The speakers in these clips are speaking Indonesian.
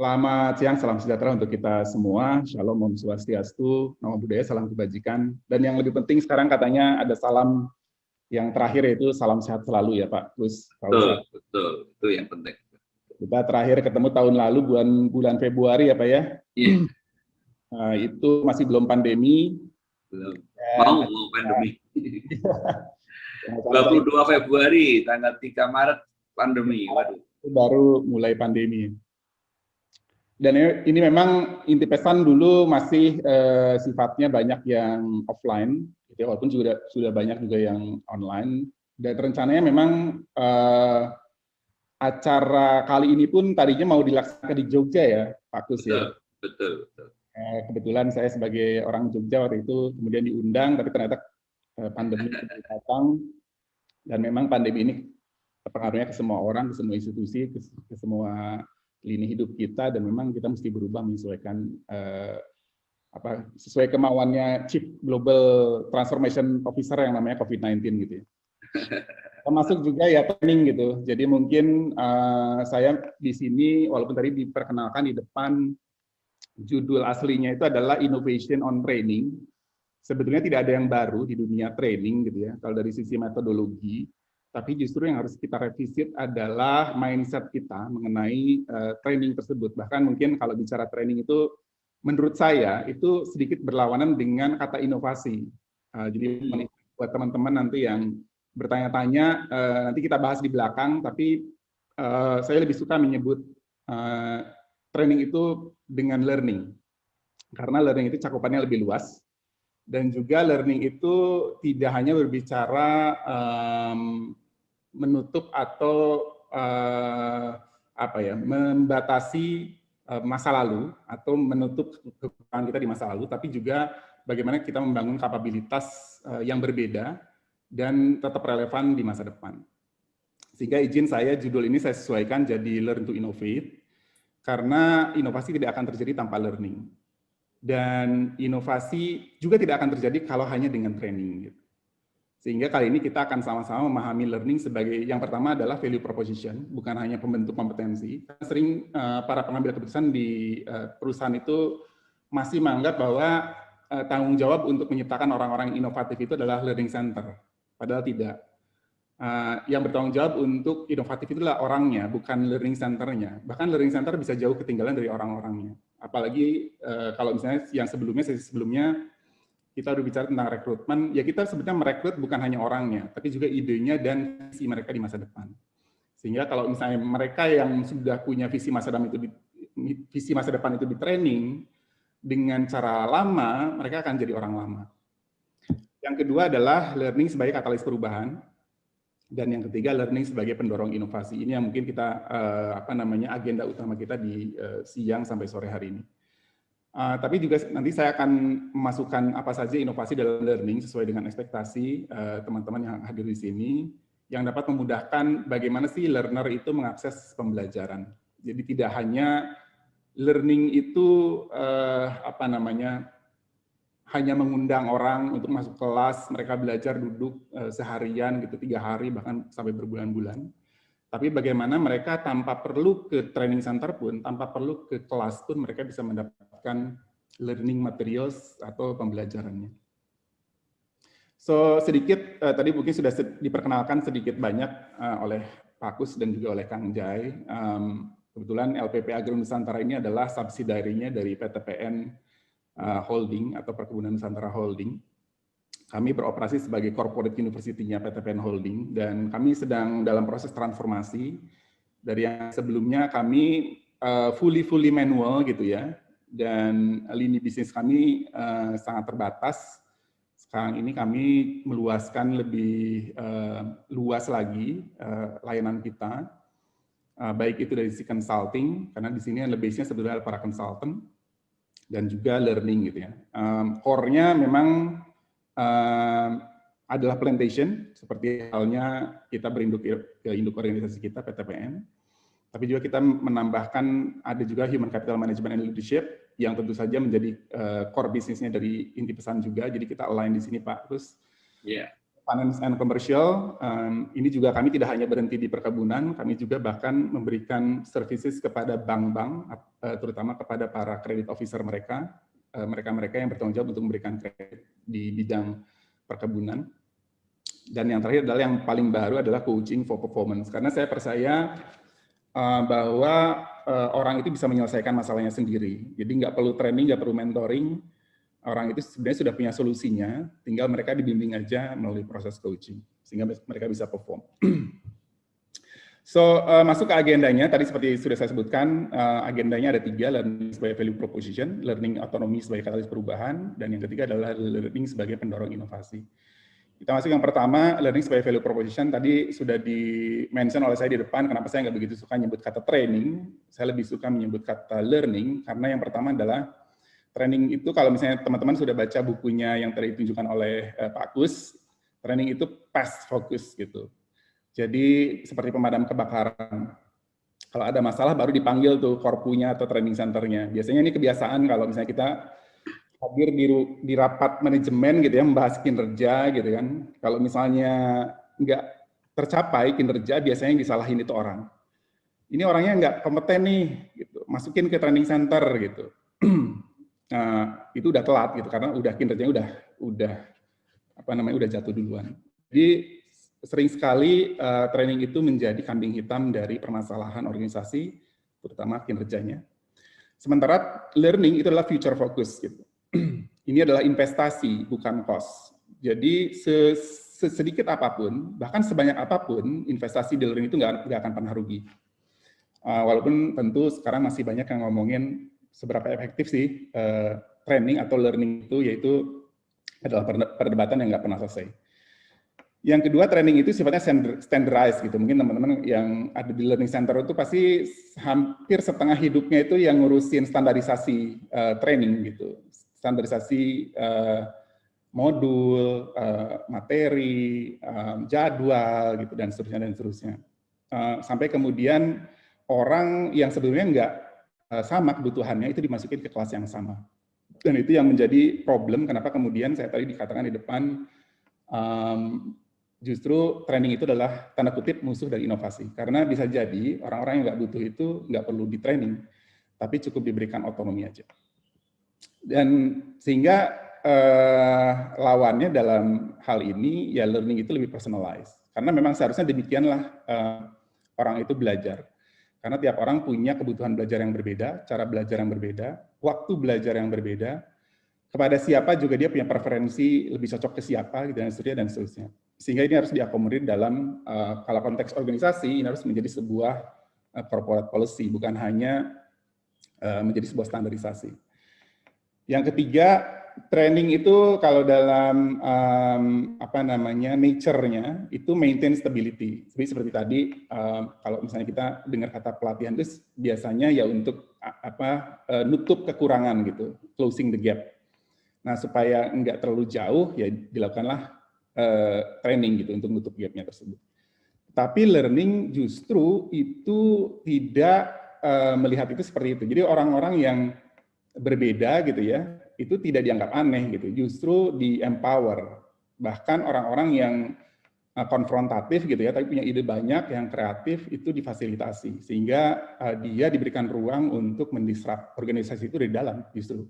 Selamat siang, salam sejahtera untuk kita semua. Shalom, Om Swastiastu, Namo Buddhaya, salam kebajikan. Dan yang lebih penting sekarang katanya ada salam yang terakhir, yaitu salam sehat selalu ya Pak. Terus betul, itu yang penting. Kita terakhir ketemu tahun lalu bulan Februari ya Pak ya. Iya. Itu masih belum pandemi. Belum. Mau pandemi. 22 Februari, tanggal 3 Maret pandemi. Waduh. Baru mulai pandemi. Dan ini memang inti pesan dulu masih sifatnya banyak yang offline, gitu, walaupun sudah banyak juga yang online. Dan rencananya memang acara kali ini pun tadinya mau dilaksanakan di Jogja ya, Pak Kus ya. Betul. Kebetulan saya sebagai orang Jogja waktu itu kemudian diundang, tapi ternyata pandemi datang, dan memang pandemi ini pengaruhnya ke semua orang, ke semua institusi, ke semua lini hidup kita, dan memang kita mesti berubah menyesuaikan sesuai kemauannya Chief Global Transformation Officer yang namanya COVID-19 gitu ya. Termasuk juga ya training gitu. Jadi mungkin saya di sini walaupun tadi diperkenalkan di depan, judul aslinya itu adalah Innovation on Training. Sebetulnya tidak ada yang baru di dunia training gitu ya, kalau dari sisi metodologi. Tapi justru yang harus kita revisit adalah mindset kita mengenai training tersebut. Bahkan mungkin kalau bicara training itu, menurut saya itu sedikit berlawanan dengan kata inovasi. Jadi buat teman-teman nanti yang bertanya-tanya, nanti kita bahas di belakang, tapi saya lebih suka menyebut training itu dengan learning. Karena learning itu cakupannya lebih luas. Dan juga learning itu tidak hanya berbicara menutup atau membatasi masa lalu atau menutup kekurangan kita di masa lalu, tapi juga bagaimana kita membangun kapabilitas yang berbeda dan tetap relevan di masa depan. Sehingga izin saya judul ini saya sesuaikan jadi Learn to Innovate, karena inovasi tidak akan terjadi tanpa learning. Dan inovasi juga tidak akan terjadi kalau hanya dengan training. Sehingga kali ini kita akan sama-sama memahami learning sebagai yang pertama adalah value proposition, bukan hanya pembentuk kompetensi. Sering para pengambil keputusan di perusahaan itu masih menganggap bahwa tanggung jawab untuk menciptakan orang-orang inovatif itu adalah learning center. Padahal tidak. Yang bertanggung jawab untuk inovatif itu adalah orangnya, bukan learning center-nya. Bahkan learning center bisa jauh ketinggalan dari orang-orangnya. Apalagi kalau misalnya yang sesi sebelumnya kita udah bicara tentang rekrutmen, ya kita sebenarnya merekrut bukan hanya orangnya, tapi juga idenya dan visi mereka di masa depan. Sehingga kalau misalnya mereka yang sudah punya visi masa depan itu di training dengan cara lama, mereka akan jadi orang lama. Yang kedua adalah learning sebagai katalis perubahan. Dan yang ketiga, learning sebagai pendorong inovasi. Ini yang mungkin kita agenda utama kita di siang sampai sore hari ini. Tapi juga nanti saya akan memasukkan apa saja inovasi dalam learning sesuai dengan ekspektasi teman-teman yang hadir di sini, yang dapat memudahkan bagaimana sih learner itu mengakses pembelajaran. Jadi tidak hanya learning itu hanya mengundang orang untuk masuk kelas, mereka belajar duduk seharian gitu, 3 hari bahkan sampai berbulan-bulan. Tapi bagaimana mereka tanpa perlu ke training center pun, tanpa perlu ke kelas pun mereka bisa mendapatkan learning materials atau pembelajarannya. So sedikit tadi mungkin sudah diperkenalkan sedikit banyak oleh Pak Kus dan juga oleh Kang Jai. Kebetulan LPP Agro Nusantara ini adalah subsidiary-nya dari PTPN Holding atau Perkebunan Nusantara Holding. Kami beroperasi sebagai corporate university-nya PTPN Holding, dan kami sedang dalam proses transformasi dari yang sebelumnya kami fully manual gitu ya, dan lini bisnis kami sangat terbatas. Sekarang ini kami meluaskan lebih luas lagi layanan kita, baik itu dari sisi consulting, karena di sini lebih-nya sebetulnya para consultant, dan juga learning gitu ya. Core-nya memang adalah plantation, seperti halnya kita berinduk ke induk organisasi kita PTPN. Tapi juga kita menambahkan ada juga human capital management and leadership yang tentu saja menjadi core bisnisnya dari inti pesan juga. Jadi kita align di sini Pak. Terus finance and commercial, ini juga kami tidak hanya berhenti di perkebunan, kami juga bahkan memberikan services kepada bank-bank, terutama kepada para credit officer mereka yang bertanggung jawab untuk memberikan kredit di bidang perkebunan. Dan yang terakhir adalah yang paling baru adalah coaching for performance, karena saya percaya bahwa orang itu bisa menyelesaikan masalahnya sendiri. Jadi nggak perlu training, nggak perlu mentoring. Orang itu sebenarnya sudah punya solusinya, tinggal mereka dibimbing aja melalui proses coaching, sehingga mereka bisa perform. So, masuk ke agendanya, tadi seperti sudah saya sebutkan, agendanya ada 3, learning sebagai value proposition, learning autonomy sebagai katalis perubahan, dan yang ketiga adalah learning sebagai pendorong inovasi. Kita masuk yang pertama, learning sebagai value proposition, tadi sudah di-mention oleh saya di depan, kenapa saya nggak begitu suka menyebut kata training, saya lebih suka menyebut kata learning, karena yang pertama adalah training itu kalau misalnya teman-teman sudah baca bukunya yang tadi ditunjukkan oleh Pak Kus, training itu past focus gitu. Jadi seperti pemadam kebakaran. Kalau ada masalah baru dipanggil tuh korpunya atau training centernya. Biasanya ini kebiasaan kalau misalnya kita hadir di rapat manajemen gitu ya, membahas kinerja gitu kan. Kalau misalnya nggak tercapai kinerja, biasanya yang disalahin itu orang. Ini orangnya nggak kompeten nih, gitu. Masukin ke training center gitu. Itu udah telat gitu karena udah kinerjanya udah jatuh duluan. Jadi sering sekali training itu menjadi kambing hitam dari permasalahan organisasi, terutama kinerjanya. Sementara learning itu adalah future focus gitu. Ini adalah investasi bukan cost. Jadi sedikit apapun, bahkan sebanyak apapun investasi di learning itu nggak akan pernah rugi. Walaupun tentu sekarang masih banyak yang ngomongin seberapa efektif sih training atau learning itu, yaitu adalah perdebatan yang nggak pernah selesai. Yang kedua, training itu sifatnya standardized gitu. Mungkin teman-teman yang ada di learning center itu pasti hampir setengah hidupnya itu yang ngurusin standarisasi training gitu. Standarisasi modul, materi, jadwal gitu dan seterusnya. Sampai kemudian orang yang sebelumnya nggak sama kebutuhannya itu dimasukin ke kelas yang sama. Dan itu yang menjadi problem kenapa kemudian saya tadi dikatakan di depan justru training itu adalah tanda kutip musuh dari inovasi. Karena bisa jadi orang-orang yang nggak butuh itu nggak perlu di training, tapi cukup diberikan otonomi aja. Dan sehingga lawannya dalam hal ini ya learning itu lebih personalized. Karena memang seharusnya demikianlah orang itu belajar. Karena tiap orang punya kebutuhan belajar yang berbeda, cara belajar yang berbeda, waktu belajar yang berbeda, kepada siapa juga dia punya preferensi lebih cocok ke siapa, gitu, dan seterusnya. Sehingga ini harus diakomodir dalam, kalau konteks organisasi, ini harus menjadi sebuah corporate policy, bukan hanya menjadi sebuah standarisasi. Yang ketiga, training itu kalau dalam nature-nya itu maintain stability. Seperti tadi kalau misalnya kita dengar kata pelatihan itu biasanya ya untuk nutup kekurangan gitu, closing the gap. Nah, supaya enggak terlalu jauh ya dilakukanlah training gitu untuk nutup gap-nya tersebut. Tapi learning justru itu tidak melihat itu seperti itu. Jadi orang-orang yang berbeda gitu ya, itu tidak dianggap aneh gitu, justru di-empower. Bahkan orang-orang yang konfrontatif gitu ya, tapi punya ide banyak, yang kreatif, itu difasilitasi. Sehingga dia diberikan ruang untuk mendisrupt organisasi itu dari dalam justru.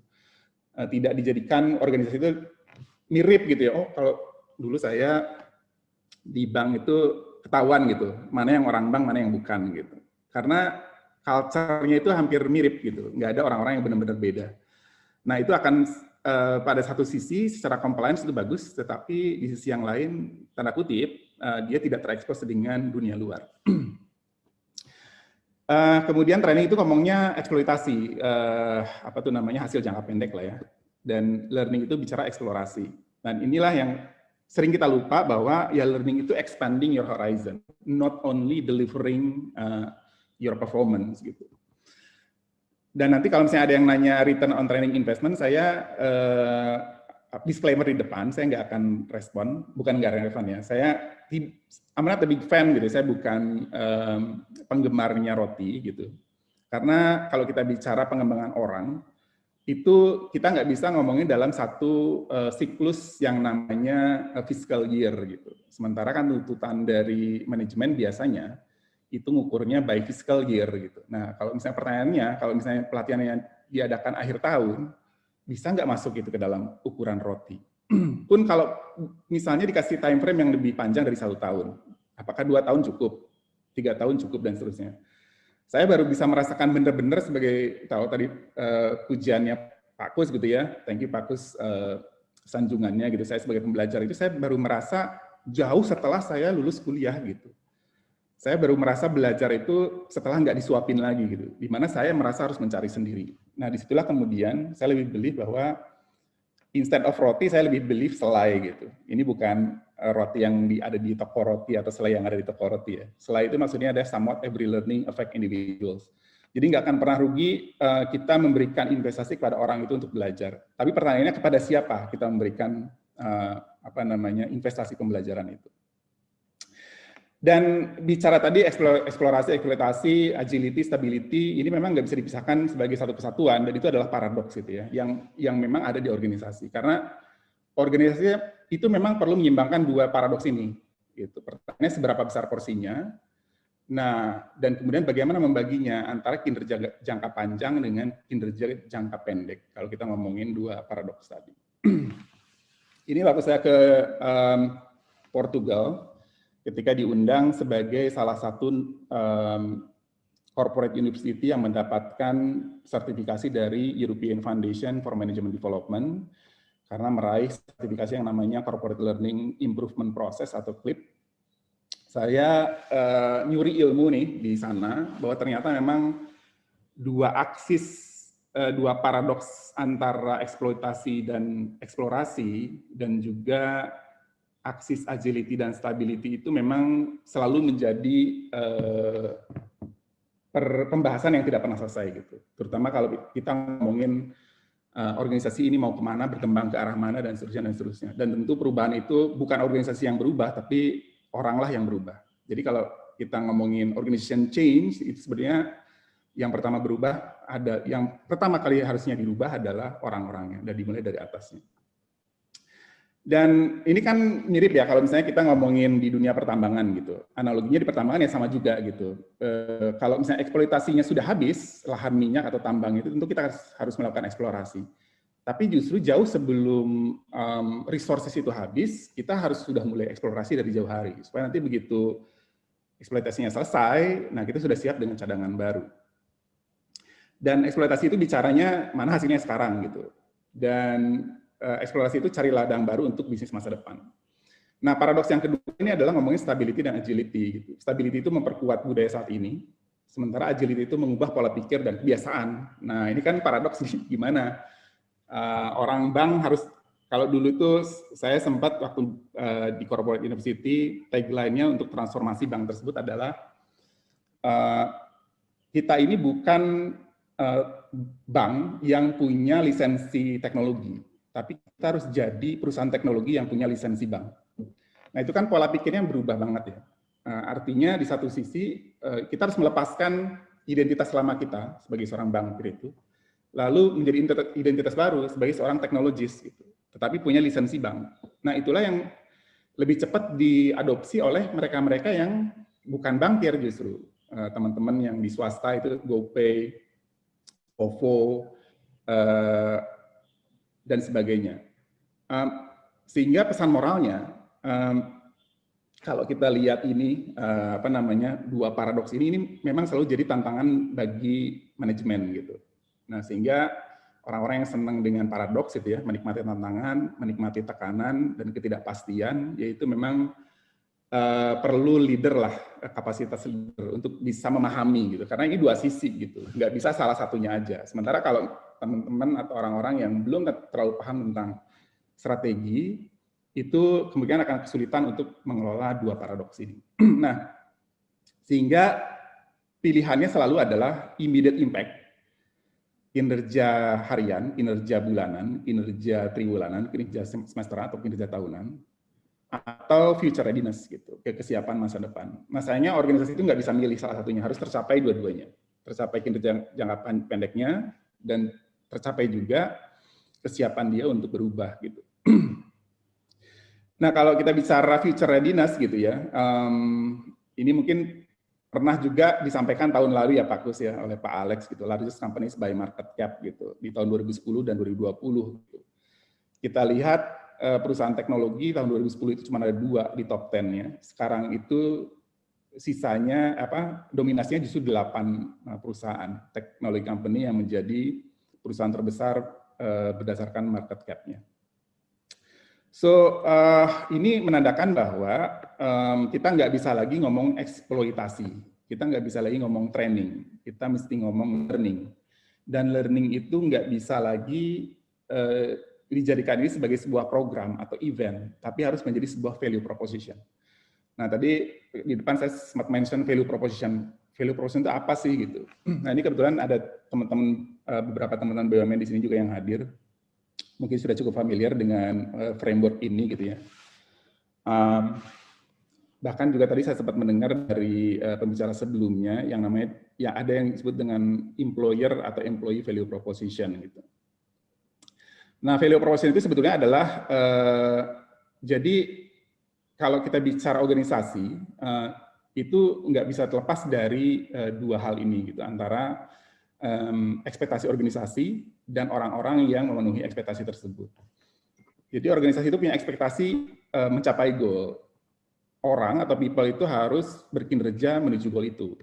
Tidak dijadikan organisasi itu mirip gitu ya, oh kalau dulu saya di bank itu ketahuan gitu, mana yang orang bank, mana yang bukan gitu. Karena culture-nya itu hampir mirip gitu, nggak ada orang-orang yang benar-benar beda. Nah itu akan pada satu sisi secara compliance itu bagus, tetapi di sisi yang lain tanda kutip dia tidak terekspos dengan dunia luar. Kemudian training itu ngomongnya eksploitasi, hasil jangka pendek lah ya. Dan learning itu bicara eksplorasi. Dan inilah yang sering kita lupa bahwa ya learning itu expanding your horizon, not only delivering your performance gitu. Dan nanti kalau misalnya ada yang nanya return on training investment, saya disclaimer di depan, saya nggak akan respon, bukan nggak relevan ya. I'm not a big fan gitu, saya bukan penggemarnya roti gitu. Karena kalau kita bicara pengembangan orang, itu kita nggak bisa ngomongin dalam satu siklus yang namanya fiscal year gitu. Sementara kan tuntutan dari manajemen biasanya itu ngukurnya by fiscal year gitu. Nah, kalau misalnya pertanyaannya, kalau misalnya pelatihan yang diadakan akhir tahun, bisa nggak masuk itu ke dalam ukuran ROTI? Pun kalau misalnya dikasih time frame yang lebih panjang dari 1 tahun, apakah 2 tahun cukup, 3 tahun cukup, dan seterusnya. Saya baru bisa merasakan benar-benar sebagai, tahu tadi pujiannya Pak Kus gitu ya, thank you Pak Kus, sanjungannya gitu, saya sebagai pembelajar itu, saya baru merasa jauh setelah saya lulus kuliah gitu. Saya baru merasa belajar itu setelah nggak disuapin lagi gitu, di mana saya merasa harus mencari sendiri. Nah, disitulah kemudian saya lebih believe bahwa instead of roti, saya lebih believe selai gitu. Ini bukan roti yang ada di toko roti atau selai yang ada di toko roti ya. Selai itu maksudnya ada somewhat every learning affect individuals. Jadi nggak akan pernah rugi kita memberikan investasi kepada orang itu untuk belajar. Tapi pertanyaannya kepada siapa kita memberikan investasi pembelajaran itu. Dan bicara tadi eksplorasi, eksploitasi, agility, stability, ini memang nggak bisa dipisahkan sebagai satu kesatuan, dan itu adalah paradoks gitu ya, yang memang ada di organisasi. Karena organisasi itu memang perlu menyeimbangkan 2 paradoks ini. Gitu. Pertanyaannya seberapa besar porsinya, nah dan kemudian bagaimana membaginya antara kinerja jangka panjang dengan kinerja jangka pendek. Kalau kita ngomongin 2 paradoks tadi. Ini waktu saya ke Portugal, ketika diundang sebagai salah satu corporate university yang mendapatkan sertifikasi dari European Foundation for Management Development, karena meraih sertifikasi yang namanya Corporate Learning Improvement Process atau CLIP. Saya nyuri ilmu nih di sana, bahwa ternyata memang 2 paradoks antara eksploitasi dan eksplorasi, dan juga aksis agility dan stability itu memang selalu menjadi pembahasan yang tidak pernah selesai gitu. Terutama kalau kita ngomongin organisasi ini mau kemana, berkembang ke arah mana, dan seterusnya dan seterusnya. Dan tentu perubahan itu bukan organisasi yang berubah, tapi oranglah yang berubah. Jadi kalau kita ngomongin organization change, itu sebenarnya yang pertama berubah, yang pertama kali harusnya dirubah adalah orang-orangnya, dan dimulai dari atasnya. Dan ini kan mirip ya kalau misalnya kita ngomongin di dunia pertambangan gitu. Analoginya di pertambangan ya sama juga gitu. Kalau misalnya eksploitasinya sudah habis, lahan minyak atau tambang itu tentu kita harus melakukan eksplorasi. Tapi justru jauh sebelum resources itu habis, kita harus sudah mulai eksplorasi dari jauh hari. Supaya nanti begitu eksploitasinya selesai, nah kita sudah siap dengan cadangan baru. Dan eksploitasi itu bicaranya mana hasilnya sekarang gitu. Dan eksplorasi itu cari ladang baru untuk bisnis masa depan. Nah, paradoks yang kedua ini adalah ngomongin stability dan agility. Gitu. Stability itu memperkuat budaya saat ini, sementara agility itu mengubah pola pikir dan kebiasaan. Nah, ini kan paradoks nih, gimana orang bank harus, kalau dulu itu saya sempat waktu di corporate university, tagline-nya untuk transformasi bank tersebut adalah kita ini bukan bank yang punya lisensi teknologi, tapi kita harus jadi perusahaan teknologi yang punya lisensi bank. Nah, itu kan pola pikirnya berubah banget ya. Artinya di satu sisi kita harus melepaskan identitas lama kita sebagai seorang bankir itu, lalu menjadi identitas baru sebagai seorang teknologis gitu, tetapi punya lisensi bank. Nah, itulah yang lebih cepat diadopsi oleh mereka-mereka yang bukan bankir justru. Teman-teman yang di swasta itu GoPay, OVO, dan sebagainya. Sehingga pesan moralnya, kalau kita lihat ini, dua paradoks ini memang selalu jadi tantangan bagi manajemen gitu. Nah, sehingga orang-orang yang senang dengan paradoks itu ya, menikmati tantangan, menikmati tekanan dan ketidakpastian, yaitu memang perlu leader lah, kapasitas leader untuk bisa memahami gitu. Karena ini dua sisi gitu, nggak bisa salah satunya aja. Sementara kalau teman-teman atau orang-orang yang belum terlalu paham tentang strategi, itu kemungkinan akan kesulitan untuk mengelola dua paradoks ini. Nah, sehingga pilihannya selalu adalah immediate impact, kinerja harian, kinerja bulanan, kinerja triwulanan, kinerja semesteran atau kinerja tahunan, atau future readiness gitu, kesiapan masa depan. Masanya organisasi itu nggak bisa milih salah satunya, harus tercapai dua-duanya. Tercapai kinerja jangka pendeknya dan tercapai juga kesiapan dia untuk berubah gitu. Nah, kalau kita bicara future readiness gitu ya, ini mungkin pernah juga disampaikan tahun lalu ya Pak Kus ya oleh Pak Alex gitu, largest companies by market cap gitu di tahun 2010 dan 2020. Gitu. Kita lihat perusahaan teknologi tahun 2010 itu cuma ada 2 di top 10 ya. Sekarang itu sisanya dominasinya justru 8 perusahaan teknologi company yang menjadi perusahaan terbesar berdasarkan market cap-nya. So, ini menandakan bahwa kita nggak bisa lagi ngomong eksploitasi, kita nggak bisa lagi ngomong training, kita mesti ngomong learning. Dan learning itu nggak bisa lagi dijadikan ini sebagai sebuah program atau event, tapi harus menjadi sebuah value proposition. Nah, tadi di depan saya sempat mention value proposition. Value proposition itu apa sih gitu? Nah, ini kebetulan ada teman-teman, beberapa teman-teman BUMN di sini juga yang hadir. Mungkin sudah cukup familiar dengan framework ini gitu ya. Bahkan juga tadi saya sempat mendengar dari pembicara sebelumnya yang namanya ya ada yang disebut dengan employer atau employee value proposition gitu. Nah, value proposition itu sebetulnya adalah jadi kalau kita bicara organisasi itu nggak bisa terlepas dari 2 hal ini gitu, antara ekspektasi organisasi dan orang-orang yang memenuhi ekspektasi tersebut. Jadi organisasi itu punya ekspektasi mencapai goal. Orang atau people itu harus berkinerja menuju goal itu.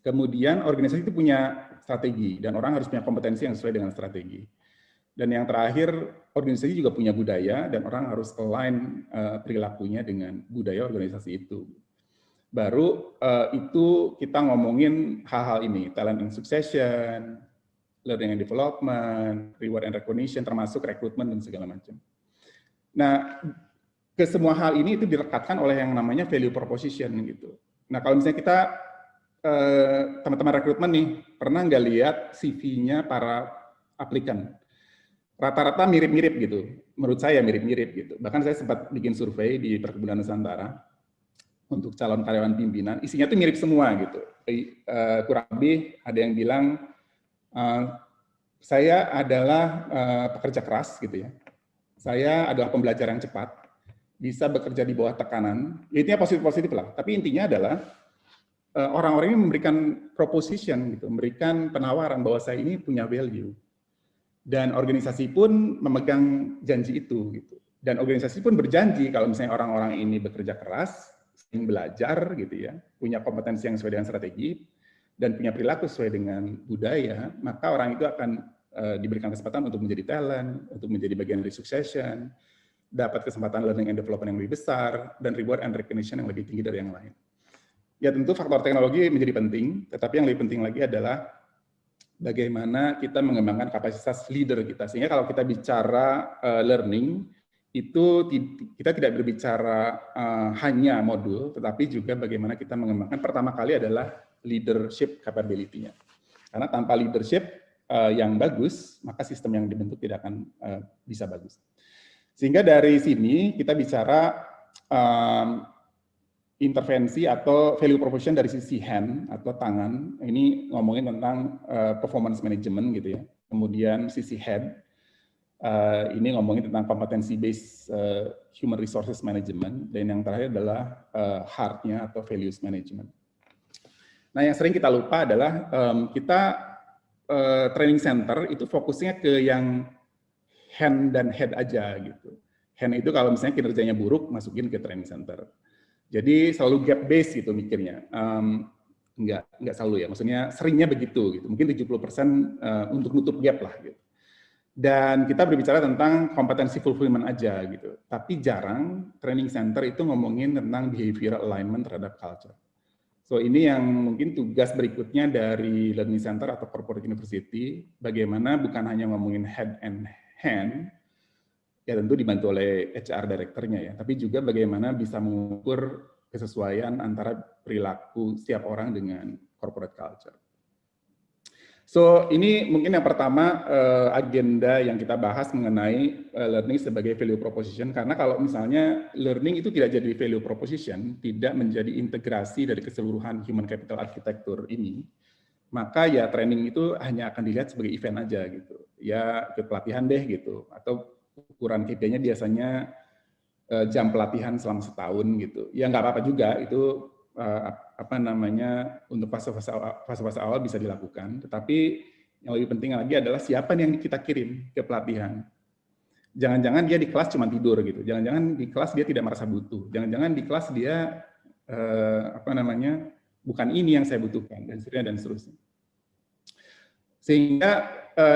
Kemudian organisasi itu punya strategi dan orang harus punya kompetensi yang sesuai dengan strategi. Dan yang terakhir, organisasi juga punya budaya dan orang harus align perilakunya dengan budaya organisasi itu. Baru itu kita ngomongin hal-hal ini, talent and succession, learning and development, reward and recognition, termasuk rekrutmen dan segala macam. Nah, ke semua hal ini itu direkatkan oleh yang namanya value proposition gitu. Nah, kalau misalnya kita teman-teman rekrutmen nih, pernah nggak lihat CV-nya para aplikan? Rata-rata mirip-mirip gitu. Menurut saya mirip-mirip gitu. Bahkan saya sempat bikin survei di Perkebunan Nusantara untuk calon karyawan pimpinan, isinya tuh mirip semua gitu. Kurang lebih ada yang bilang saya adalah pekerja keras gitu ya. Saya adalah pembelajar yang cepat, bisa bekerja di bawah tekanan. Intinya positif-positif lah. Tapi intinya adalah orang-orang ini memberikan proposition gitu, memberikan penawaran bahwa saya ini punya value. Dan organisasi pun memegang janji itu gitu. Dan organisasi pun berjanji kalau misalnya orang-orang ini bekerja keras, sering belajar gitu ya, punya kompetensi yang sesuai dengan strategi dan punya perilaku sesuai dengan budaya, maka orang itu akan diberikan kesempatan untuk menjadi talent, untuk menjadi bagian dari succession, dapat kesempatan learning and development yang lebih besar, dan reward and recognition yang lebih tinggi dari yang lain. Ya tentu faktor teknologi menjadi penting, tetapi yang lebih penting lagi adalah bagaimana kita mengembangkan kapasitas leader kita. Sehingga kalau kita bicara learning, itu kita tidak berbicara hanya modul, tetapi juga bagaimana kita mengembangkan pertama kali adalah leadership capability-nya. Karena tanpa leadership yang bagus, maka sistem yang dibentuk tidak akan bisa bagus. Sehingga dari sini kita bicara intervensi atau value proposition dari sisi hand atau tangan. Ini ngomongin tentang performance management gitu ya. Kemudian sisi head, ini ngomongin tentang competency based human resources management. Dan yang terakhir adalah heart-nya atau values management. Nah, yang sering kita lupa adalah kita training center itu fokusnya ke yang hand dan head aja gitu. Hand itu kalau misalnya kinerjanya buruk, masukin ke training center. Jadi selalu gap base gitu mikirnya. Enggak selalu ya, maksudnya seringnya begitu gitu. Mungkin 70% untuk nutup gap lah gitu. Dan kita berbicara tentang kompetensi fulfillment aja gitu. Tapi jarang training center itu ngomongin tentang behavioral alignment terhadap culture. So ini yang mungkin tugas berikutnya dari learning center atau corporate university, bagaimana bukan hanya ngomongin head and hand, ya tentu dibantu oleh HR director-nya ya, tapi juga bagaimana bisa mengukur kesesuaian antara perilaku setiap orang dengan corporate culture. So ini mungkin yang pertama agenda yang kita bahas mengenai learning sebagai value proposition, karena kalau misalnya learning itu tidak jadi value proposition, tidak menjadi integrasi dari keseluruhan human capital architecture ini, maka ya training itu hanya akan dilihat sebagai event aja gitu. Ya ikut pelatihan deh gitu, atau ukuran KPI-nya biasanya jam pelatihan selama setahun gitu. Ya nggak apa-apa juga, itu apa namanya, untuk fase-fase awal bisa dilakukan. Tetapi yang lebih penting lagi adalah siapa yang kita kirim ke pelatihan. Jangan-jangan dia di kelas cuma tidur gitu. Jangan-jangan di kelas dia tidak merasa butuh. Jangan-jangan di kelas dia apa namanya, bukan ini yang saya butuhkan, dan seterusnya dan seterusnya. Sehingga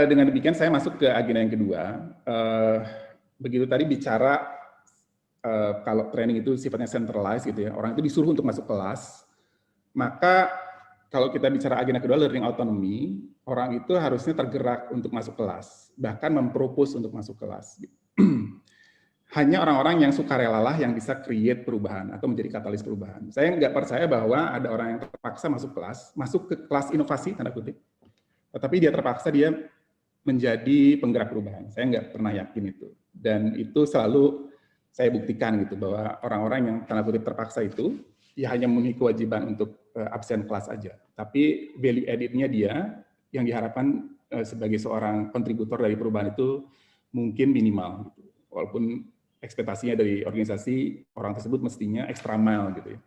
dengan demikian saya masuk ke agenda yang kedua. Begitu tadi bicara kalau training itu sifatnya centralized gitu ya, orang itu disuruh untuk masuk kelas, maka kalau kita bicara agenda kedua, learning autonomy, orang itu harusnya tergerak untuk masuk kelas, bahkan mempropose untuk masuk kelas. Hanya orang-orang yang sukarelalah yang bisa create perubahan atau menjadi katalis perubahan. Saya nggak percaya bahwa ada orang yang terpaksa masuk ke kelas inovasi, tanda kutip, tetapi dia terpaksa dia menjadi penggerak perubahan. Saya nggak pernah yakin itu. Dan itu selalu saya buktikan gitu, bahwa orang-orang yang tanda kutip terpaksa itu, ya hanya memiliki kewajiban untuk absen kelas aja. Tapi value added-nya dia, yang diharapkan sebagai seorang kontributor dari perubahan itu mungkin minimal. Gitu. Walaupun ekspektasinya dari organisasi, orang tersebut mestinya extra mile gitu ya.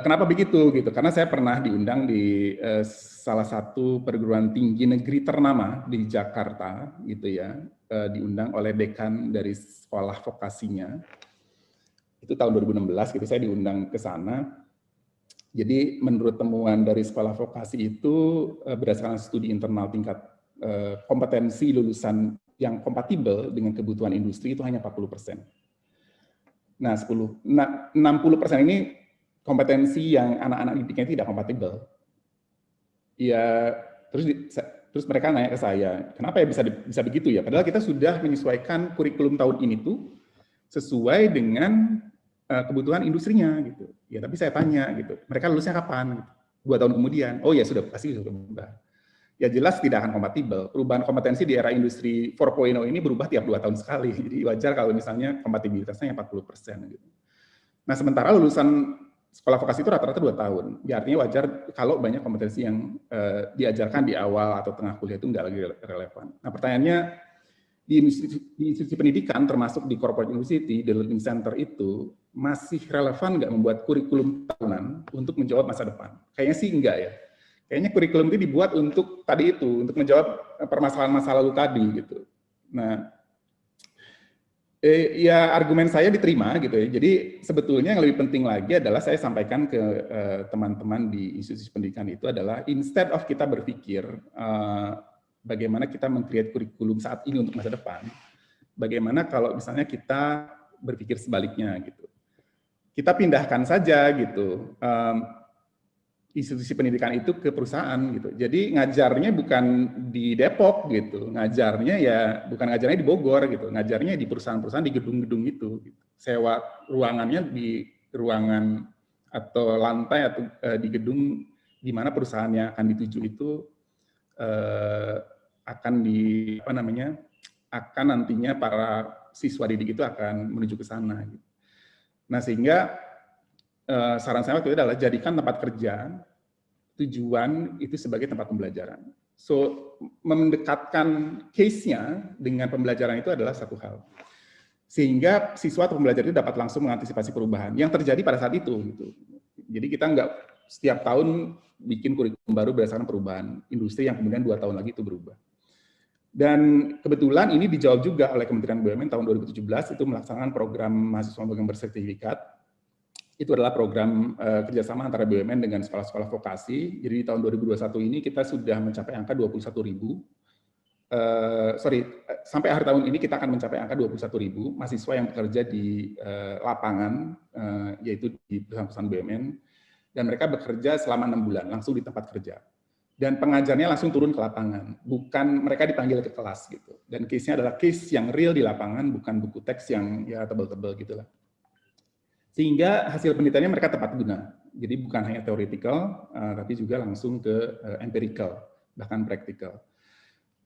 Kenapa begitu gitu? Karena saya pernah diundang di salah satu perguruan tinggi negeri ternama di Jakarta gitu ya, diundang oleh dekan dari sekolah vokasinya. Itu tahun 2016 gitu, saya diundang ke sana. Jadi menurut temuan dari sekolah vokasi itu berdasarkan studi internal tingkat kompetensi lulusan yang kompatibel dengan kebutuhan industri itu hanya 40%. Nah, 60% ini kompetensi yang anak-anak didiknya tidak kompatibel. Ya, terus mereka nanya ke saya, kenapa ya bisa begitu ya? Padahal kita sudah menyesuaikan kurikulum tahun ini tuh sesuai dengan kebutuhan industrinya gitu. Ya, tapi saya tanya gitu, mereka lulusnya kapan? 2 tahun kemudian. Oh ya sudah, pasti sudah berubah. Ya jelas tidak akan kompatibel. Perubahan kompetensi di era industri 4.0 ini berubah tiap 2 tahun sekali. Jadi wajar kalau misalnya kompatibilitasnya 40% gitu. Nah, sementara lulusan sekolah vokasi itu rata-rata 2 tahun. Ya, artinya wajar kalau banyak kompetensi yang diajarkan di awal atau tengah kuliah itu nggak lagi relevan. Nah, pertanyaannya, di institusi pendidikan, termasuk di corporate university, the learning center itu, masih relevan nggak membuat kurikulum tahunan untuk menjawab masa depan? Kayaknya sih enggak ya. Kayaknya kurikulum itu dibuat untuk tadi itu, untuk menjawab permasalahan masa lalu tadi gitu. Nah, ya argumen saya diterima gitu ya. Jadi sebetulnya yang lebih penting lagi adalah saya sampaikan ke teman-teman di institusi pendidikan itu adalah instead of kita berpikir bagaimana kita meng-create kurikulum saat ini untuk masa depan, bagaimana kalau misalnya kita berpikir sebaliknya gitu. Kita pindahkan saja gitu institusi pendidikan itu ke perusahaan gitu. Jadi ngajarnya bukan di Depok gitu, ngajarnya ya bukan ngajarnya di Bogor gitu, ngajarnya di perusahaan-perusahaan di gedung-gedung itu. Gitu. Sewa ruangannya di ruangan atau lantai atau di gedung di mana perusahaan yang akan dituju itu akan akan nantinya para siswa didik itu akan menuju ke sana. Gitu. Nah, sehingga saran saya waktu itu adalah jadikan tempat kerja tujuan itu sebagai tempat pembelajaran. So, mendekatkan case-nya dengan pembelajaran itu adalah satu hal. Sehingga siswa atau pembelajar itu dapat langsung mengantisipasi perubahan yang terjadi pada saat itu. Gitu. Jadi kita nggak setiap tahun bikin kurikulum baru berdasarkan perubahan industri yang kemudian 2 tahun lagi itu berubah. Dan kebetulan ini dijawab juga oleh Kementerian BUMN tahun 2017 itu melaksanakan program mahasiswa magang bersertifikat. Itu adalah program kerjasama antara BUMN dengan sekolah-sekolah vokasi. Jadi di tahun 2021 ini kita sudah mencapai angka 21.000. Sampai akhir tahun ini kita akan mencapai angka 21.000 mahasiswa yang bekerja di lapangan, yaitu di perusahaan-perusahaan BUMN. Dan mereka bekerja selama 6 bulan, langsung di tempat kerja. Dan pengajarnya langsung turun ke lapangan, bukan mereka dipanggil ke kelas gitu. Dan case-nya adalah case yang real di lapangan, bukan buku teks yang ya tebal-tebal gitulah. Sehingga hasil penelitiannya mereka tepat guna. Jadi bukan hanya theoretical, tapi juga langsung ke empirical, bahkan practical.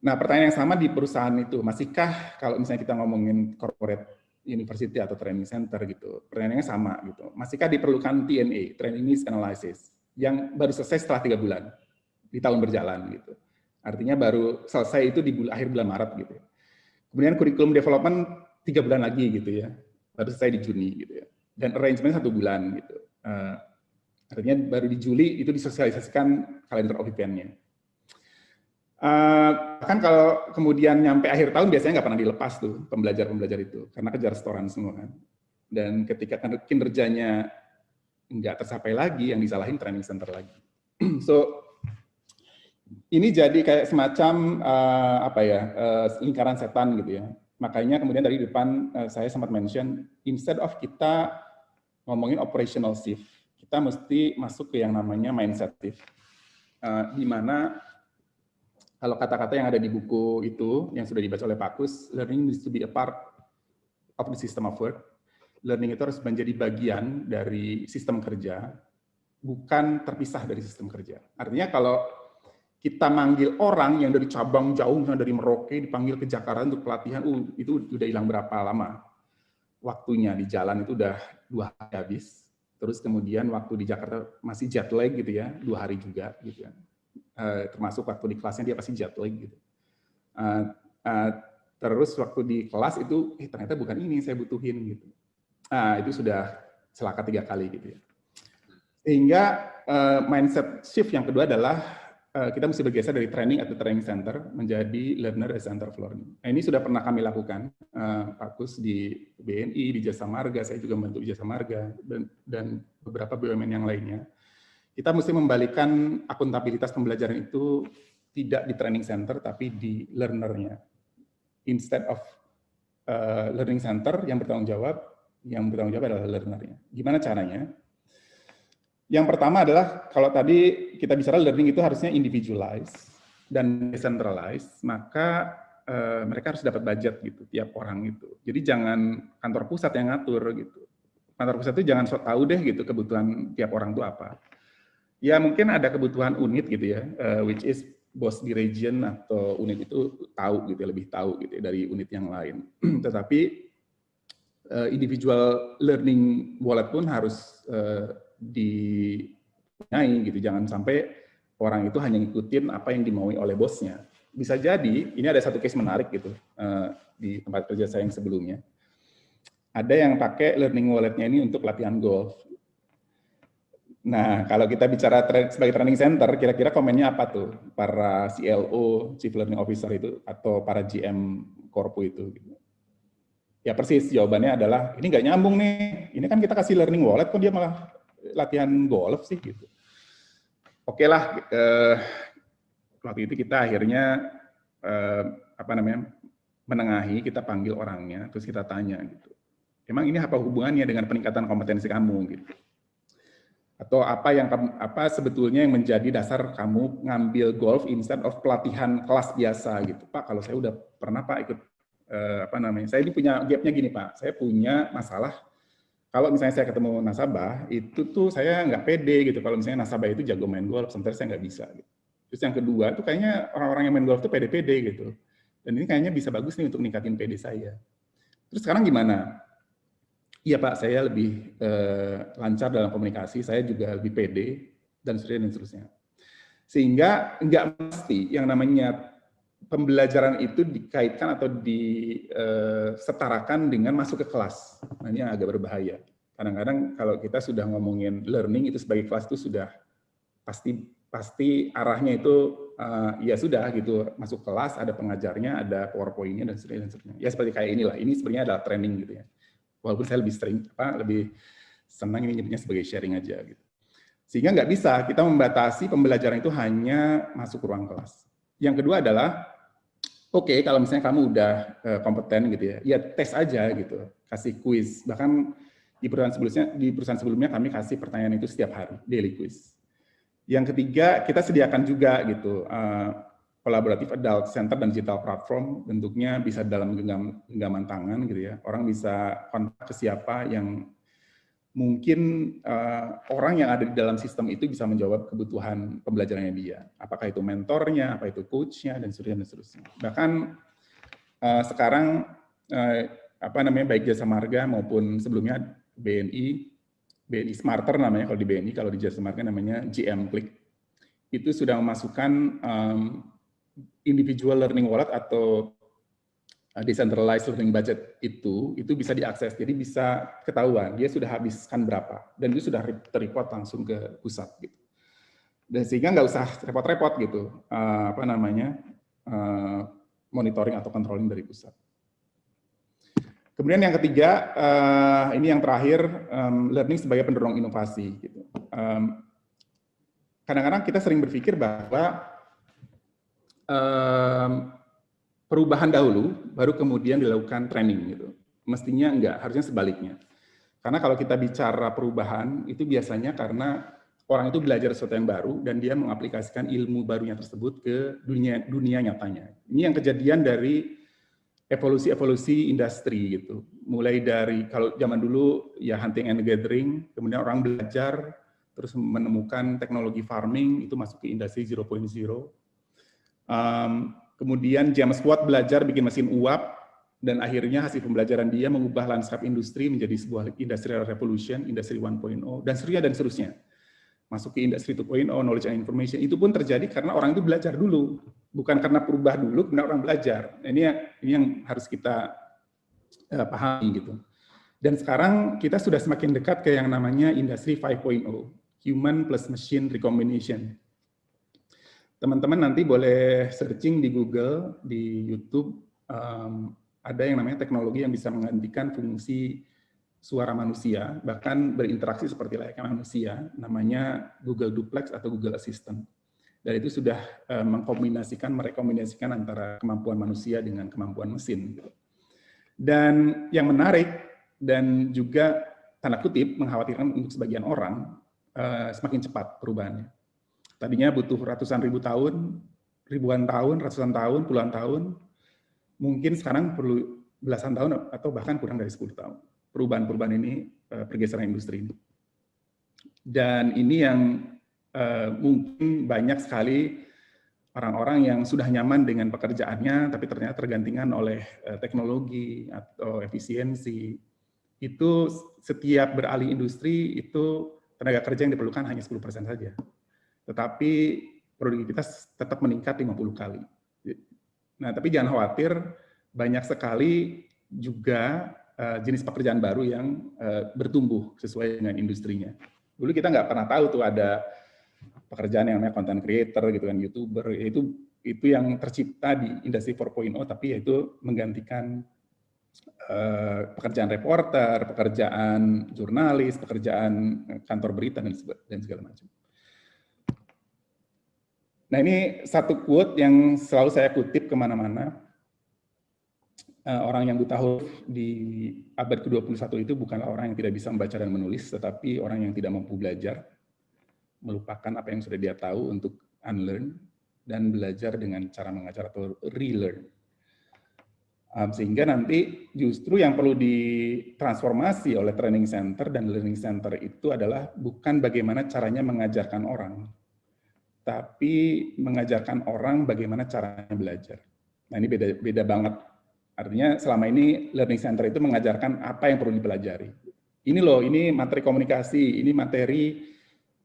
Nah, pertanyaan yang sama di perusahaan itu, masihkah kalau misalnya kita ngomongin corporate university atau training center gitu, pertanyaannya sama gitu. Masihkah diperlukan TNA, Training Needs Analysis, yang baru selesai setelah 3 bulan? di tahun berjalan gitu. Artinya baru selesai itu di akhir bulan Maret gitu. Kemudian kurikulum development 3 bulan lagi gitu ya, baru selesai di Juni gitu ya. Dan arrangement 1 bulan gitu. Artinya baru di Juli itu disosialisasikan kalender OVPN-nya. Kan kalau kemudian nyampe akhir tahun biasanya nggak pernah dilepas tuh pembelajar-pembelajar itu, karena kejar setoran semua kan. Dan ketika kinerjanya nggak tercapai lagi, yang disalahin training center lagi. So, ini jadi kayak semacam lingkaran setan gitu ya. Makanya kemudian dari depan saya sempat mention, instead of kita ngomongin operational shift, kita mesti masuk ke yang namanya mindset shift. Di mana kalau kata-kata yang ada di buku itu, yang sudah dibaca oleh Pak Kus, learning needs to be a part of the system of work. Learning itu harus menjadi bagian dari sistem kerja, bukan terpisah dari sistem kerja. Artinya kalau kita manggil orang yang dari cabang jauh, misalnya dari Merauke, dipanggil ke Jakarta untuk pelatihan, itu udah hilang berapa lama waktunya di jalan itu udah 2 hari habis. Terus kemudian waktu di Jakarta masih jet lag gitu ya, 2 hari juga gitu ya. Termasuk waktu di kelasnya dia pasti jet lag gitu. Terus waktu di kelas itu, ternyata bukan ini saya butuhin gitu. Itu sudah celaka 3 kali gitu ya. Sehingga mindset shift yang kedua adalah kita mesti bergeser dari training atau training center menjadi learner as center of learning. Nah, ini sudah pernah kami lakukan, Pak Kus di BNI, di Jasa Marga, saya juga membantu di Jasa Marga, dan beberapa BUMN yang lainnya. Kita mesti membalikan akuntabilitas pembelajaran itu tidak di training center, tapi di learner-nya. Instead of learning center yang bertanggung jawab adalah learner-nya. Gimana caranya? Yang pertama adalah, kalau tadi kita bicara learning itu harusnya individualized dan decentralized, maka mereka harus dapat budget gitu, tiap orang itu. Jadi jangan kantor pusat yang ngatur gitu. Kantor pusat itu jangan sok tahu deh gitu kebutuhan tiap orang itu apa. Ya mungkin ada kebutuhan unit gitu ya, which is bos di region atau unit itu tahu gitu, lebih tahu gitu ya, dari unit yang lain. Tetapi individual learning wallet pun harus dipunyai gitu, jangan sampai orang itu hanya ngikutin apa yang dimaui oleh bosnya. Bisa jadi, ini ada satu case menarik gitu di tempat kerja saya yang sebelumnya. Ada yang pakai learning walletnya ini untuk latihan golf. Nah, kalau kita bicara sebagai training center, kira-kira komennya apa tuh para CLO, Chief Learning Officer itu, atau para GM Corpo itu? Gitu. Ya persis, jawabannya adalah, ini nggak nyambung nih, ini kan kita kasih learning wallet, kok dia malah latihan golf sih gitu. Oke lah, waktu itu kita akhirnya menengahi, kita panggil orangnya, terus kita tanya gitu. Emang ini apa hubungannya dengan peningkatan kompetensi kamu gitu? Atau apa sebetulnya yang menjadi dasar kamu ngambil golf instead of pelatihan kelas biasa gitu? Pak, kalau saya udah pernah Pak ikut saya ini punya gapnya gini Pak, saya punya masalah. Kalau misalnya saya ketemu nasabah, itu tuh saya nggak pede gitu. Kalau misalnya nasabah itu jago main golf, sementara saya nggak bisa. Gitu. Terus yang kedua, tuh kayaknya orang-orang yang main golf tuh pede-pede gitu. Dan ini kayaknya bisa bagus nih untuk ningkatin pede saya. Terus sekarang gimana? Iya Pak, saya lebih lancar dalam komunikasi, saya juga lebih pede, dan seterusnya. Sehingga nggak mesti yang namanya pembelajaran itu dikaitkan atau disetarakan dengan masuk ke kelas. Nah, ini agak berbahaya. Kadang-kadang kalau kita sudah ngomongin learning itu sebagai kelas itu sudah pasti arahnya itu ya sudah gitu, masuk kelas ada pengajarnya, ada PowerPoint-nya dan seterusnya. Ya seperti kayak inilah. Ini sebenarnya adalah training gitu ya. Walaupun saya lebih senang ini nyebutnya sebagai sharing aja gitu. Sehingga nggak bisa kita membatasi pembelajaran itu hanya masuk ruang kelas. Yang kedua adalah oke, kalau misalnya kamu udah kompeten gitu ya tes aja gitu, kasih quiz. Bahkan di perusahaan sebelumnya kami kasih pertanyaan itu setiap hari, daily quiz. Yang ketiga, kita sediakan juga gitu collaborative adult center dan digital platform, bentuknya bisa dalam genggaman tangan gitu ya. Orang bisa kontak ke siapa yang mungkin orang yang ada di dalam sistem itu bisa menjawab kebutuhan pembelajarannya dia. Apakah itu mentornya, apa itu coachnya, dan seterusnya. Bahkan sekarang baik Jasa Marga maupun sebelumnya BNI Smarter namanya kalau di BNI, kalau di Jasa Marga namanya GM Click. itu sudah memasukkan individual learning wallet atau decentralized learning budget itu bisa diakses, jadi bisa ketahuan dia sudah habiskan berapa, dan itu sudah terreport langsung ke pusat gitu. Dan sehingga nggak usah repot-repot gitu, monitoring atau controlling dari pusat. Kemudian yang ketiga, ini yang terakhir, learning sebagai pendorong inovasi. Gitu. Kadang-kadang kita sering berpikir bahwa perubahan dahulu, baru kemudian dilakukan training. Gitu. Mestinya enggak, harusnya sebaliknya. Karena kalau kita bicara perubahan, itu biasanya karena orang itu belajar sesuatu yang baru, dan dia mengaplikasikan ilmu barunya tersebut ke dunia nyatanya. Ini yang kejadian dari evolusi industri gitu. Mulai dari kalau zaman dulu ya hunting and gathering, kemudian orang belajar terus menemukan teknologi farming itu masuk ke industri 0.0. Kemudian James Watt belajar bikin mesin uap dan akhirnya hasil pembelajaran dia mengubah lanskap industri menjadi sebuah industrial revolution, industri 1.0 dan seterusnya. Masuk ke industri 2.0, knowledge and information, itu pun terjadi karena orang itu belajar dulu. Bukan karena perubah dulu, kemudian orang belajar. Ini yang harus kita pahami gitu. Dan sekarang kita sudah semakin dekat ke yang namanya industri 5.0, human plus machine recombination. Teman-teman nanti boleh searching di Google, di YouTube, ada yang namanya teknologi yang bisa menggantikan fungsi suara manusia, bahkan berinteraksi seperti layaknya manusia, namanya Google Duplex atau Google Assistant. Dan itu sudah merekombinasikan antara kemampuan manusia dengan kemampuan mesin. Dan yang menarik dan juga tanda kutip mengkhawatirkan untuk sebagian orang, semakin cepat perubahannya. Tadinya butuh ratusan ribu tahun, ribuan tahun, ratusan tahun, puluhan tahun, mungkin sekarang perlu belasan tahun atau bahkan kurang dari 10 tahun. Perubahan-perubahan ini, pergeseran industri ini. Dan ini yang mungkin banyak sekali orang-orang yang sudah nyaman dengan pekerjaannya, tapi ternyata tergantikan oleh teknologi atau efisiensi. Itu setiap beralih industri, itu tenaga kerja yang diperlukan hanya 10% saja. Tetapi produktivitas tetap meningkat 50 kali. Nah, tapi jangan khawatir, banyak sekali juga jenis pekerjaan baru yang bertumbuh sesuai dengan industrinya. Dulu kita nggak pernah tahu tuh ada pekerjaan yang namanya content creator gitu kan, YouTuber, itu yang tercipta di industri 4.0, tapi yaitu menggantikan pekerjaan reporter, pekerjaan jurnalis, pekerjaan kantor berita dan segala macam. Nah, ini satu quote yang selalu saya kutip kemana-mana. Orang yang buta huruf di abad ke-21 itu bukanlah orang yang tidak bisa membaca dan menulis, tetapi orang yang tidak mampu belajar, melupakan apa yang sudah dia tahu untuk unlearn, dan belajar dengan cara mengajar atau relearn. Sehingga nanti justru yang perlu ditransformasi oleh training center dan learning center itu adalah bukan bagaimana caranya mengajarkan orang, tapi mengajarkan orang bagaimana caranya belajar. Nah, ini beda banget. Artinya selama ini learning center itu mengajarkan apa yang perlu dipelajari. Ini loh, ini materi komunikasi, ini materi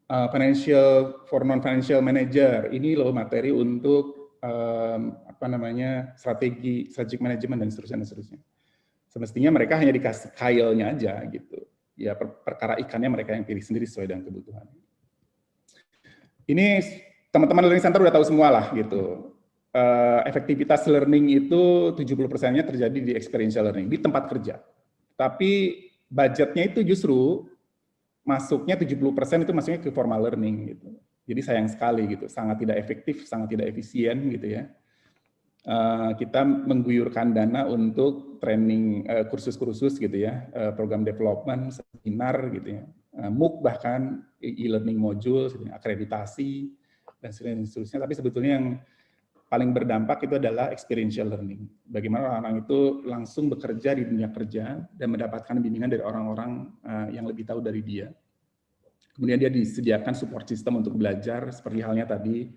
financial for non-financial manager, ini loh materi untuk strategic management dan seterusnya. Semestinya mereka hanya dikasih kailnya aja gitu. Ya perkara ikannya mereka yang pilih sendiri sesuai dengan kebutuhan. Ini teman-teman learning center udah tahu semua lah gitu. Efektivitas learning itu 70%-nya terjadi di experiential learning, di tempat kerja. Tapi budgetnya itu justru masuknya 70% itu masuknya ke formal learning gitu. Jadi sayang sekali gitu, sangat tidak efektif, sangat tidak efisien gitu ya. Kita mengguyurkan dana untuk training kursus-kursus gitu ya, program development, seminar gitu ya, MOOC bahkan e-learning module, akreditasi dan seterusnya. Tapi sebetulnya yang paling berdampak itu adalah experiential learning. Bagaimana orang itu langsung bekerja di dunia kerja dan mendapatkan bimbingan dari orang-orang yang lebih tahu dari dia. Kemudian dia disediakan support system untuk belajar, seperti halnya tadi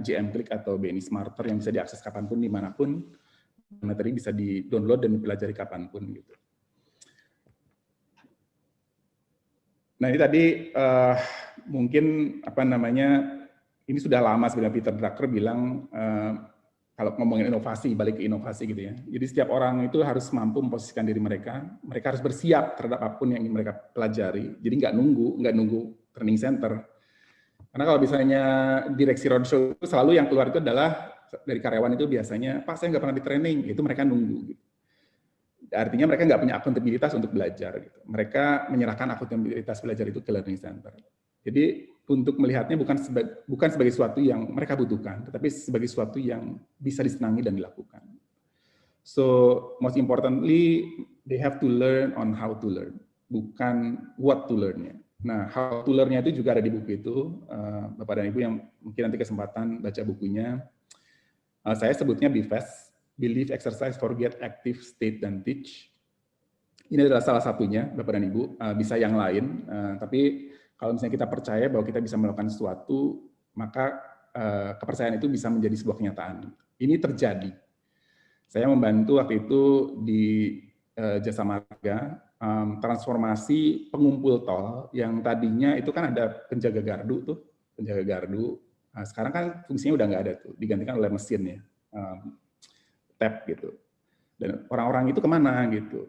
JM Click atau BNI Smarter yang bisa diakses kapanpun, dimanapun. Materi bisa di-download dan dipelajari kapanpun gitu. Nah ini tadi mungkin apa namanya, ini sudah lama sebenarnya Peter Drucker bilang kalau ngomongin inovasi, balik ke inovasi gitu ya. Jadi setiap orang itu harus mampu memposisikan diri mereka harus bersiap terhadap apapun yang ingin mereka pelajari. Jadi nggak nunggu training center. Karena kalau misalnya direksi roadshow itu selalu yang keluar itu adalah dari karyawan itu biasanya, Pak saya nggak pernah di training, itu mereka nunggu. Gitu. Artinya mereka nggak punya akuntabilitas untuk belajar. Gitu. Mereka menyerahkan akuntabilitas belajar itu ke learning center. Jadi untuk melihatnya bukan sebagai sesuatu yang mereka butuhkan, tetapi sebagai sesuatu yang bisa disenangi dan dilakukan. So most importantly, they have to learn on how to learn, bukan what to learn-nya. Nah, how to learn-nya itu juga ada di buku itu, Bapak dan Ibu yang mungkin nanti kesempatan baca bukunya. Saya sebutnya BFAST, Believe, Exercise, Forget, Active, State, dan Teach. Ini adalah salah satunya, Bapak dan Ibu. Bisa yang lain, tapi kalau misalnya kita percaya bahwa kita bisa melakukan sesuatu, maka kepercayaan itu bisa menjadi sebuah kenyataan. Ini terjadi. Saya membantu waktu itu di Jasa Marga, transformasi pengumpul tol yang tadinya itu kan ada penjaga gardu Nah, sekarang kan fungsinya udah nggak ada tuh, digantikan oleh mesin ya, tap gitu. Dan orang-orang itu kemana gitu.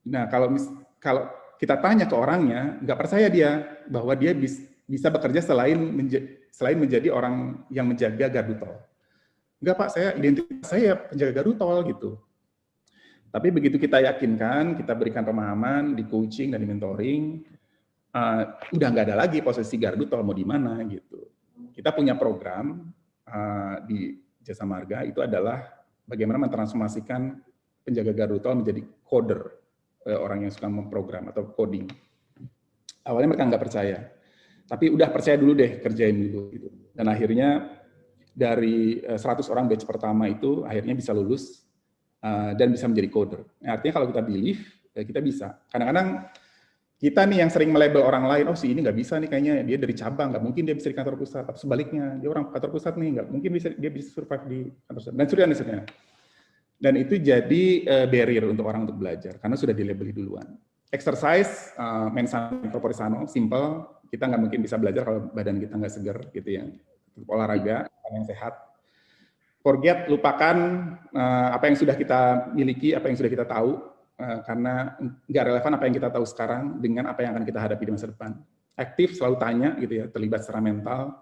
Nah kalau kita tanya ke orangnya, nggak percaya dia bahwa dia bisa bekerja selain menjadi orang yang menjaga gardu tol. Enggak Pak, identitas saya penjaga gardu tol gitu. Tapi begitu kita yakinkan, kita berikan pemahaman, di coaching dan di mentoring, udah nggak ada lagi posisi gardu tol mau di mana gitu. Kita punya program di Jasa Marga itu adalah bagaimana mentransformasikan penjaga gardu tol menjadi coder, orang yang suka memprogram atau coding. Awalnya mereka nggak percaya, tapi udah percaya dulu deh, kerjain dulu gitu. Dan akhirnya dari 100 orang batch pertama itu akhirnya bisa lulus dan bisa menjadi coder. Nah, artinya kalau kita believe, ya kita bisa. Kadang-kadang kita nih yang sering melabel orang lain, oh si ini nggak bisa nih kayaknya, dia dari cabang, nggak mungkin dia bisa di kantor pusat. Tapi sebaliknya, dia orang kantor pusat nih, nggak mungkin dia bisa survive di kantor pusat. Dan seterusnya. Dan itu jadi barrier untuk orang untuk belajar, karena sudah dilabeli duluan. Exercise, mens sana in corpore sano, simple, kita nggak mungkin bisa belajar kalau badan kita nggak segar, gitu ya. Olahraga, yang sehat. Forget, lupakan apa yang sudah kita miliki, apa yang sudah kita tahu, karena nggak relevan apa yang kita tahu sekarang dengan apa yang akan kita hadapi di masa depan. Aktif, selalu tanya, gitu ya, terlibat secara mental.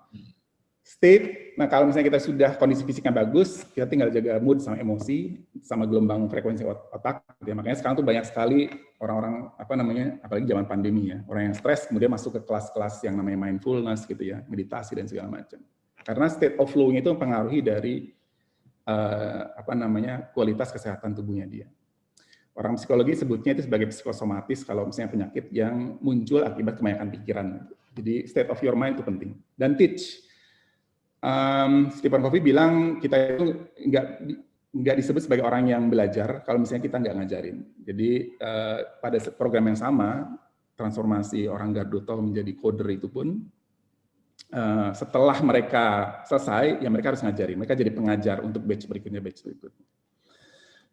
State, nah kalau misalnya kita sudah kondisi fisiknya bagus, kita tinggal jaga mood sama emosi, sama gelombang frekuensi otak. Gitu ya. Makanya sekarang tuh banyak sekali orang-orang, apalagi zaman pandemi ya, orang yang stres kemudian masuk ke kelas-kelas yang namanya mindfulness, gitu ya, meditasi dan segala macam. Karena state of flow-nya itu mempengaruhi dari kualitas kesehatan tubuhnya dia. Orang psikologi sebutnya itu sebagai psikosomatis kalau misalnya penyakit yang muncul akibat kebanyakan pikiran. Jadi state of your mind itu penting. Dan teach. Stephen Covey bilang kita itu nggak disebut sebagai orang yang belajar kalau misalnya kita nggak ngajarin. Jadi pada program yang sama, transformasi orang gardu tol menjadi coder itu pun, setelah mereka selesai, ya mereka harus ngajarin. Mereka jadi pengajar untuk batch berikutnya.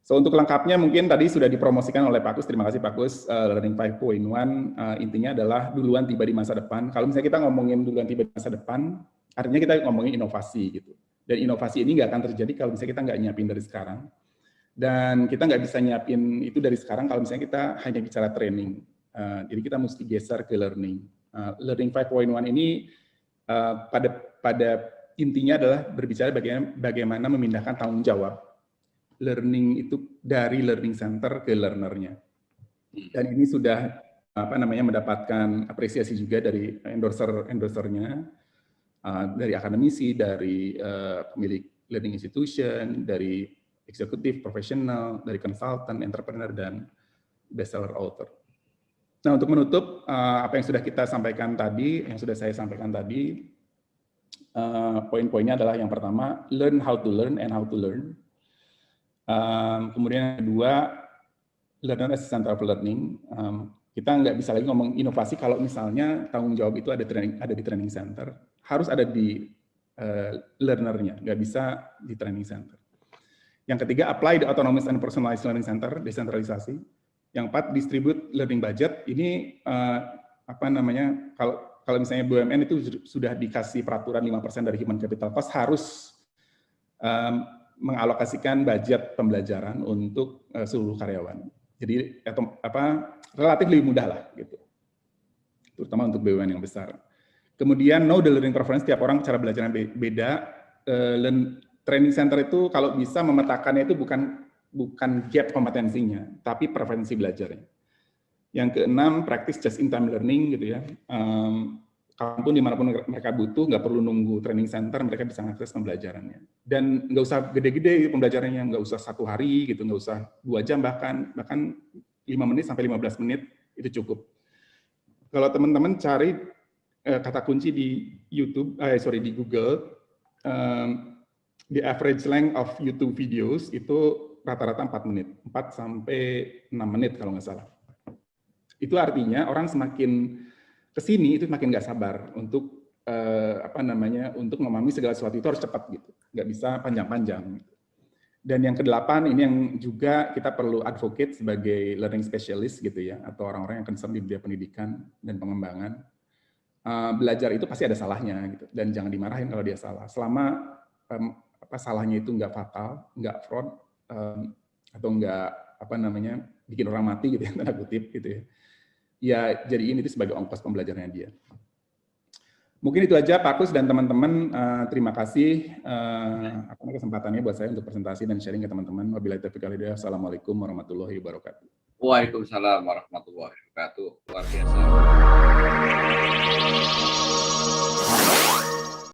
So untuk lengkapnya mungkin tadi sudah dipromosikan oleh Pak Kus. Terima kasih Pak Kus. Learning 5.1 intinya adalah duluan tiba di masa depan. Kalau misalnya kita ngomongin duluan tiba di masa depan, artinya kita ngomongin inovasi gitu. Dan inovasi ini nggak akan terjadi kalau misalnya kita nggak nyiapin dari sekarang. Dan kita nggak bisa nyiapin itu dari sekarang kalau misalnya kita hanya bicara training. Jadi kita mesti geser ke learning. Learning 5.1 ini pada intinya adalah berbicara bagaimana memindahkan tanggung jawab learning itu dari learning center ke learner-nya. Dan ini sudah mendapatkan apresiasi juga dari endorsernya, dari akademisi, dari pemilik learning institution, dari eksekutif, profesional, dari konsultan, entrepreneur, dan bestseller author. Nah, untuk menutup apa yang sudah kita sampaikan tadi, yang sudah saya sampaikan tadi, poin-poinnya adalah yang pertama, learn how to learn and how to learn. Kemudian yang kedua, learner as center of learning. Kita nggak bisa lagi ngomong inovasi kalau misalnya tanggung jawab itu ada di training center, harus ada di learner-nya, nggak bisa di training center. Yang ketiga, apply the autonomous and personalized learning center, desentralisasi. Yang 4, distribute learning budget. Ini apa namanya, kalau misalnya BUMN itu sudah dikasih peraturan 5% dari human capital cost harus mengalokasikan budget pembelajaran untuk seluruh karyawan. Jadi relatif lebih mudah lah gitu. Terutama untuk BUMN yang besar. Kemudian know the learning preference, tiap orang cara belajarnya beda. Training center itu kalau bisa memetakannya itu bukan gap kompetensinya, tapi preferensi belajarnya. Yang keenam, practice just in time learning gitu ya. Kapanpun dimanapun mereka butuh, nggak perlu nunggu training center, mereka bisa mengakses pembelajarannya. Dan nggak usah gede-gede pembelajarannya, nggak usah 1 hari gitu, nggak usah 2 jam bahkan 5 menit sampai 15 menit itu cukup. Kalau teman-teman cari kata kunci di di Google, the average length of YouTube videos itu rata-rata 4 menit, 4 sampai 6 menit kalau nggak salah. Itu artinya orang semakin kesini itu semakin nggak sabar untuk untuk memahami segala sesuatu itu harus cepat gitu, nggak bisa panjang-panjang. Dan yang ke-8 ini yang juga kita perlu advocate sebagai learning specialist gitu ya, atau orang-orang yang concern di dunia pendidikan dan pengembangan. Belajar itu pasti ada salahnya gitu, dan jangan dimarahin kalau dia salah. Selama salahnya itu nggak fatal, nggak fraud, atau nggak bikin orang mati gitu ya, tanda kutip gitu ya. Ya jadiin itu sebagai ongkos pembelajarannya dia. Mungkin itu aja Pak Kus dan teman-teman. Terima kasih kesempatannya buat saya untuk presentasi dan sharing ke teman-teman. Wabillahi taufiq wal hidayah. Assalamualaikum warahmatullahi wabarakatuh. Waalaikumsalam warahmatullahi wabarakatuh. Luar biasa.